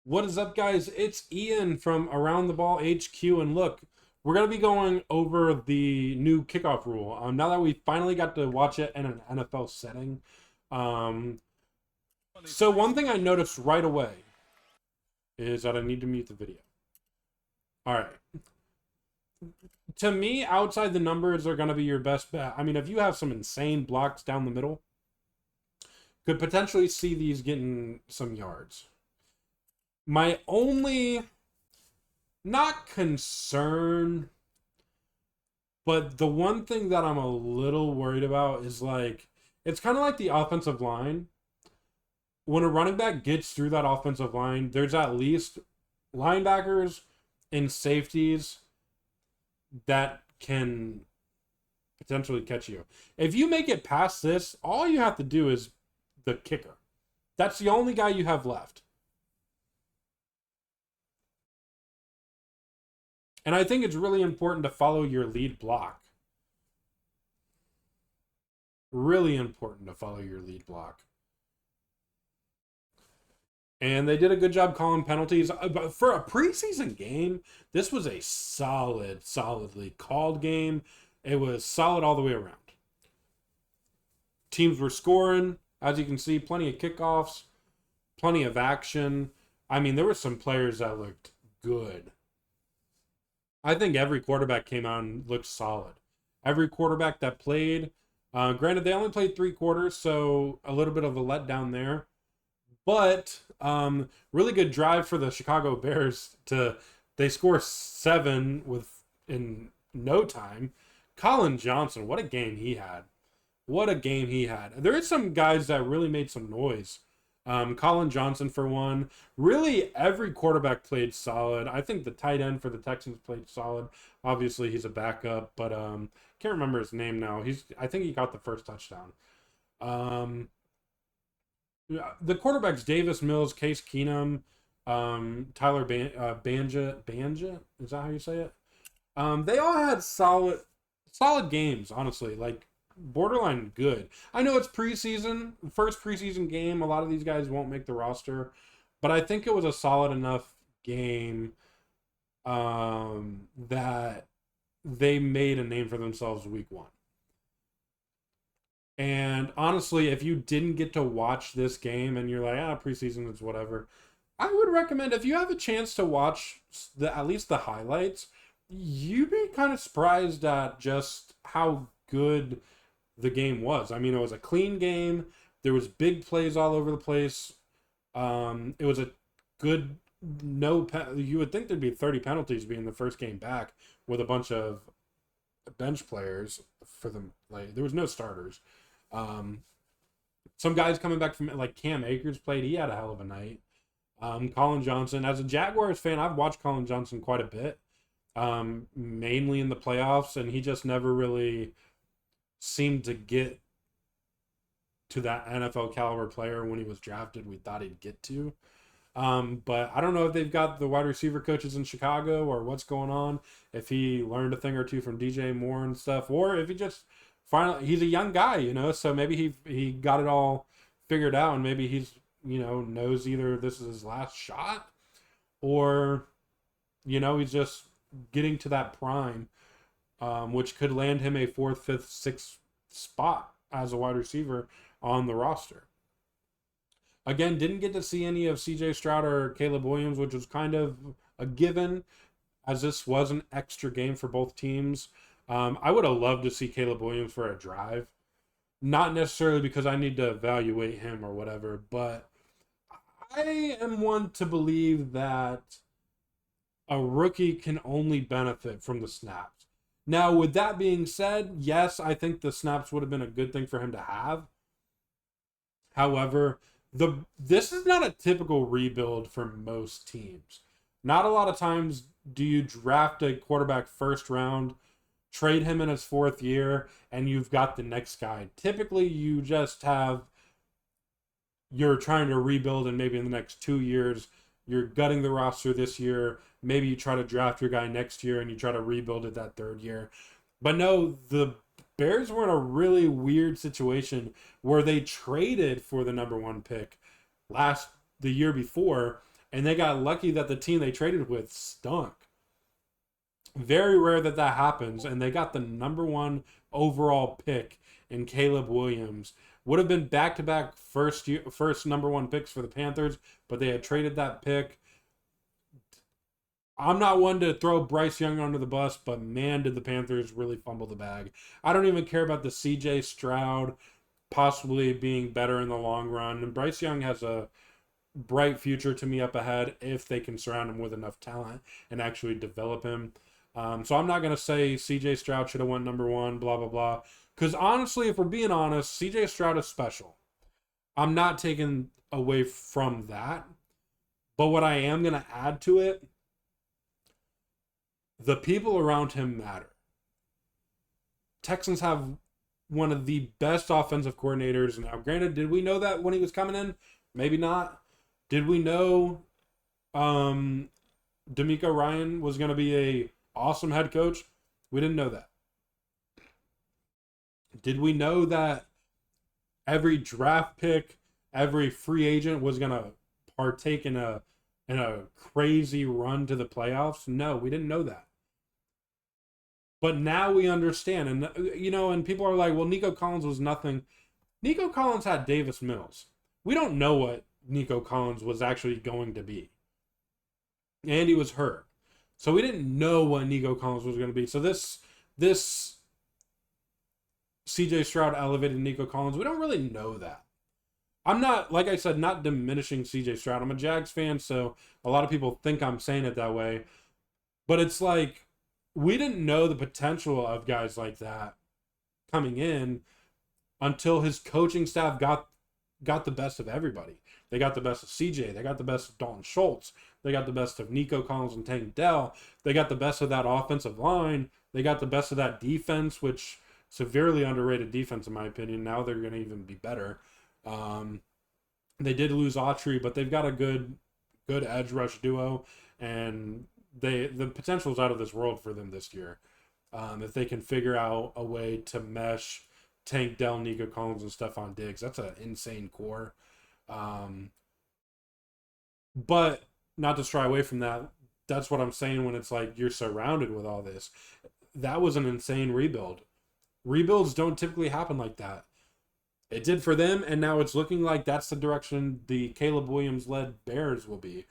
What is up, guys? It's Ian from Around the Ball HQ, and look, we're gonna be going over the new kickoff rule. Now that we finally got to watch it in an NFL setting, um, so one thing I noticed right away is that I need to mute the video. All right. To me, outside the numbers are gonna be your best bet. I mean, if you have some insane blocks down the middle, could potentially see these getting some yards. My only not concern, but the one thing that I'm a little worried about is like it's kind of like the offensive line. When a running back gets through that offensive line, there's at least linebackers and safeties that can potentially catch you. If you make it past this, all you have to do is the kicker. That's the only guy you have left. And I think it's really important to follow your lead block. Really important to follow your lead block. And they did a good job calling penalties. But for a preseason game, this was a solidly called game. It was solid all the way around. Teams were scoring. As you can see, plenty of kickoffs, plenty of action. I mean, there were some players that looked good. I think every quarterback came out and looked solid. Every quarterback that played, granted, they only played 3 quarters, so a little bit of a letdown there. But really good drive for the Chicago Bears. They score 7 in no time. Colin Johnson, what a game he had! What a game he had! There are some guys that really made some noise. Colin Johnson for one. Really, every quarterback played solid. I think the tight end for the Texans played solid. Obviously, he's a backup, but can't remember his name now. I think he got the first touchdown. Um, the quarterbacks: Davis Mills, Case Keenum, Tyler Banja. Is that how you say it? They all had solid games. Honestly, like borderline good. I know it's preseason, first preseason game. A lot of these guys won't make the roster, but I think it was a solid enough game that they made a name for themselves week 1. And honestly, if you didn't get to watch this game and you're like, preseason is whatever, I would recommend if you have a chance to watch at least the highlights, you'd be kind of surprised at just how good the game was. I mean, it was a clean game. There was big plays all over the place. It was a good you would think there'd be 30 penalties being the first game back with a bunch of bench players for them. Like there was no starters. Some guys coming back from like Cam Akers played. He had a hell of a night. Colin Johnson, as a Jaguars fan, I've watched Colin Johnson quite a bit, mainly in the playoffs, and he just never really seemed to get to that NFL caliber player when he was drafted we thought he'd get to. But I don't know if they've got the wide receiver coaches in Chicago or what's going on, if he learned a thing or two from DJ Moore and stuff, or if he just finally, he's a young guy, so maybe he got it all figured out and maybe he's, knows either this is his last shot or, he's just getting to that prime, which could land him a 4th, 5th, 6th spot as a wide receiver on the roster. Again, didn't get to see any of CJ Stroud or Caleb Williams, which was kind of a given, as this was an extra game for both teams. I would have loved to see Caleb Williams for a drive. Not necessarily because I need to evaluate him or whatever, but I am one to believe that a rookie can only benefit from the snaps. Now, with that being said, yes, I think the snaps would have been a good thing for him to have. However, this is not a typical rebuild for most teams. Not a lot of times do you draft a quarterback first round, trade him in his 4th year, and you've got the next guy. Typically, you just you're trying to rebuild, and maybe in the next 2 years, you're gutting the roster this year. Maybe you try to draft your guy next year, and you try to rebuild it that 3rd year. But no, the Bears were in a really weird situation where they traded for the number 1 pick the year before, and they got lucky that the team they traded with stunk. Very rare that that happens, and they got the number one overall pick in Caleb Williams. Would have been back to back first number one picks for the Panthers, but they had traded that pick. I'm not one to throw Bryce Young under the bus, but man, did the Panthers really fumble the bag. I don't even care about the CJ Stroud possibly being better in the long run. And Bryce Young has a bright future to me up ahead if they can surround him with enough talent and actually develop him. So I'm not going to say CJ Stroud should have won number one, blah, blah, blah. Because honestly, if we're being honest, CJ Stroud is special. I'm not taking away from that. But what I am going to add to it, the people around him matter. Texans have one of the best offensive coordinators. Now, granted, did we know that when he was coming in? Maybe not. Did we know D'Amico Ryan was going to be a awesome head coach? We didn't know that. Did we know that every draft pick, every free agent was going to partake in a crazy run to the playoffs? No, we didn't know that. But now we understand. And, and people are like, well, Nico Collins was nothing. Nico Collins had Davis Mills. We don't know what Nico Collins was actually going to be. And he was hurt. So we didn't know what Nico Collins was going to be. So this CJ Stroud elevated Nico Collins. We don't really know that. I'm not, like I said, not diminishing CJ Stroud. I'm a Jags fan, so a lot of people think I'm saying it that way. But it's like, we didn't know the potential of guys like that coming in until his coaching staff got the best of everybody. They got the best of CJ. They got the best of Dalton Schultz. They got the best of Nico Collins and Tank Dell. They got the best of that offensive line. They got the best of that defense, which severely underrated defense in my opinion. Now they're going to even be better. They did lose Autry, but they've got a good edge rush duo, and the potential is out of this world for them this year. If they can figure out a way to mesh Tank Dell, Nico Collins, and Stephon Diggs, that's an insane core. But not to stray away from that, that's what I'm saying when it's like you're surrounded with all this. That was an insane rebuild. Rebuilds don't typically happen like that. It did for them, and now it's looking like that's the direction the Caleb Williams-led Bears will be.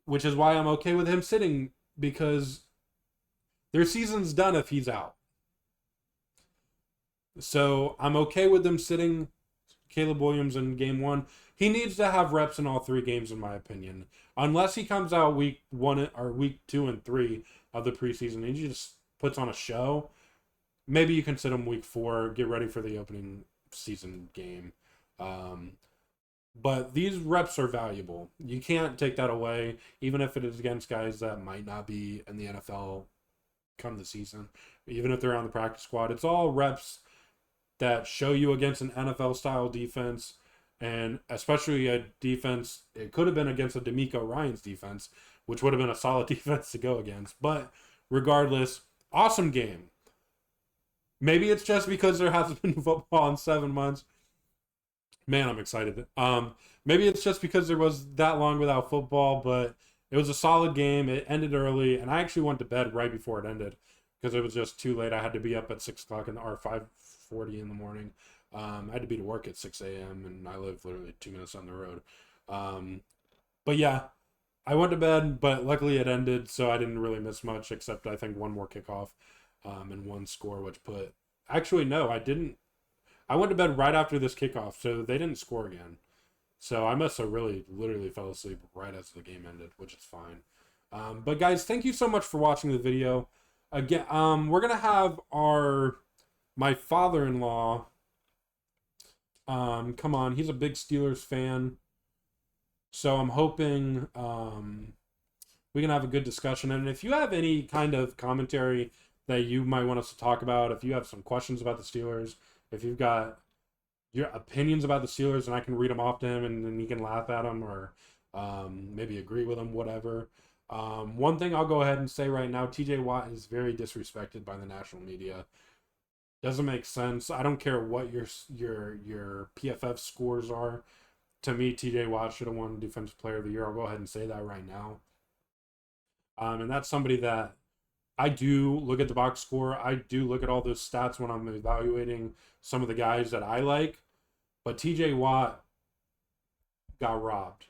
Which is why I'm okay with him sitting, because their season's done if he's out. So I'm okay with them sitting Caleb Williams in game one. He needs to have reps in all three games, in my opinion. Unless he comes out week 1 or week 2 and 3 of the preseason and he just puts on a show, maybe you can sit him week 4, get ready for the opening season game. But these reps are valuable. You can't take that away, even if it is against guys that might not be in the NFL come the season. Even if they're on the practice squad, it's all reps that show you against an NFL-style defense, and especially a defense. It could have been against a D'Amico Ryans defense, which would have been a solid defense to go against. But regardless, awesome game. Maybe it's just because there hasn't been football in 7 months. Man, I'm excited. Maybe it's just because there was that long without football, but it was a solid game. It ended early, and I actually went to bed right before it ended because it was just too late. I had to be up at 6 o'clock or 5:40 in the morning. I had to be to work at 6 a.m., and I live literally 2 minutes on the road. But yeah, I went to bed, but luckily it ended, so I didn't really miss much, except I think one more kickoff and one score, which put... Actually, no, I didn't. I went to bed right after this kickoff, so they didn't score again. So I must have really literally fell asleep right as the game ended, which is fine. But guys, thank you so much for watching the video. Again, we're going to have my father-in-law, come on, he's a big Steelers fan. So I'm hoping we can have a good discussion. And if you have any kind of commentary that you might want us to talk about, if you have some questions about the Steelers, if you've got your opinions about the Steelers and I can read them off to him and then he can laugh at them or maybe agree with them, whatever. One thing I'll go ahead and say right now, TJ Watt is very disrespected by the national media. Doesn't make sense. I don't care what your PFF scores are. to me, TJ Watt should have won Defensive Player of the Year. I'll go ahead and say that right now. And that's somebody that I do look at the box score. I do look at all those stats when I'm evaluating some of the guys that I like. But TJ Watt got robbed.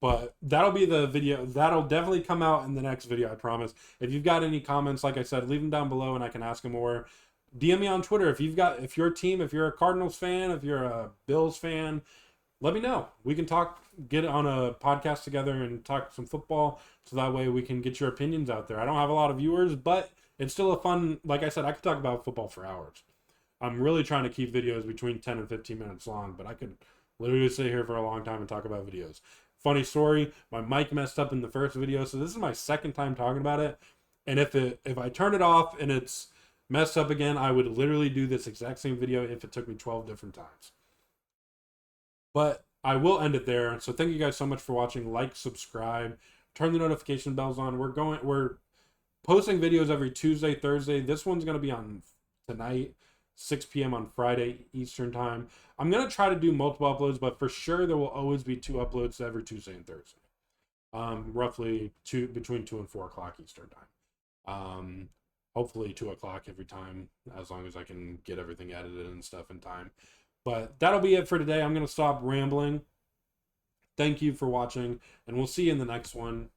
But that'll be the video. That'll definitely come out in the next video, I promise. If you've got any comments, like I said, leave them down below and I can ask them, or DM me on Twitter. If you're a team, if you're a Cardinals fan, if you're a Bills fan, let me know. We can talk, get on a podcast together and talk some football, so that way we can get your opinions out there. I don't have a lot of viewers, but it's still a fun, like I said, I could talk about football for hours. I'm really trying to keep videos between 10 and 15 minutes long, but I could literally sit here for a long time and talk about videos. Funny story, my mic messed up in the first video, so this is my second time talking about it. And if I turn it off and it's messed up again, I would literally do this exact same video if it took me 12 different times. But I will end it there. So thank you guys so much for watching. Like, subscribe, turn the notification bells on. We're posting videos every Tuesday, Thursday. This one's going to be on tonight, 6 p.m. on Friday Eastern time. I'm going to try to do multiple uploads, but for sure there will always be 2 uploads every Tuesday and Thursday. Roughly between 2 and 4 o'clock Eastern time. Hopefully 2 o'clock every time, as long as I can get everything edited and stuff in time. But that'll be it for today. I'm going to stop rambling. Thank you for watching, and we'll see you in the next one.